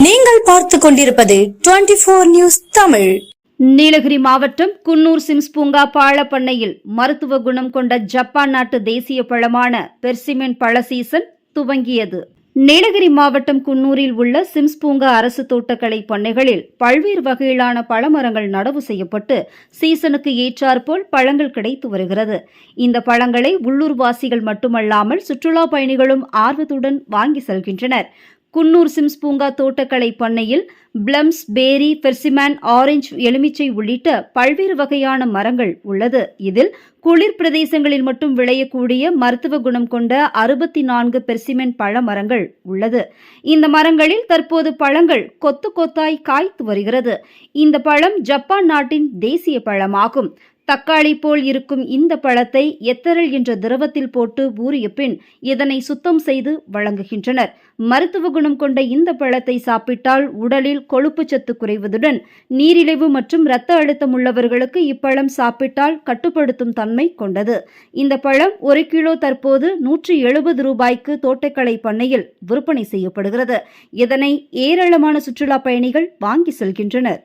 நீங்கள் பார்த்துக் கொண்டிருப்பது 24 நியூஸ் தமிழ். நீலகிரி மாவட்டம் குன்னூர் சிம்ஸ் பூங்கா பாழப்பண்ணையில் மருத்துவ குணம் கொண்ட ஜப்பான் நாட்டு தேசிய பழமான பெர்சிமென் பழ சீசன் துவங்கியது. நீலகிரி மாவட்டம் குன்னூரில் உள்ள சிம்ஸ் பூங்கா அரசு தோட்டக்கலை பண்ணைகளில் பல்வேறு வகையிலான பழமரங்கள் நடவு செய்யப்பட்டு சீசனுக்கு ஏற்றாற்போல் பழங்கள் கிடைத்து வருகிறது. இந்த பழங்களை உள்ளூர்வாசிகள் மட்டுமல்லாமல் சுற்றுலா பயணிகளும் ஆர்வத்துடன் வாங்கி செல்கின்றனர். குன்னூர் சிம்ஸ் பூங்கா தோட்டக்கலை பண்ணையில் பிளம்ஸ், பேரி, பெர்சிமேன், ஆரஞ்சு, எலுமிச்சை உள்ளிட்ட பல்வேறு வகையான மரங்கள் உள்ளது. இதில் குளிர் பிரதேசங்களில் மட்டும் விளையக்கூடிய மருத்துவ குணம் கொண்ட 64 பெர்சிமென் பழ மரங்கள் உள்ளது. இந்த மரங்களில் தற்போது பழங்கள் கொத்து கொத்தாய் காய்த்து வருகிறது. இந்த பழம் ஜப்பான் நாட்டின் தேசிய பழமாகும். தக்காளி போல் இருக்கும் இந்த பழத்தை எத்தரல் என்ற திரவத்தில் போட்டு ஊறிய பின் இதனை சுத்தம் செய்து வழங்குகின்றனர். மருத்துவ குணம் கொண்ட இந்த பழத்தை சாப்பிட்டால் உடலில் கொழுப்பு சத்து குறைவதுடன் நீரிழிவு மற்றும் இரத்த அழுத்தம் உள்ளவர்களுக்கு இப்பழம் சாப்பிட்டால் கட்டுப்படுத்தும் தன்மை கொண்டது. இந்த பழம் 1 கிலோ தற்போது 170 ரூபாய்க்கு தோட்டக்கலை பண்ணையில் விற்பனை செய்யப்படுகிறது. இதனை ஏராளமான சுற்றுலா பயணிகள் வாங்கி செல்கின்றனர்.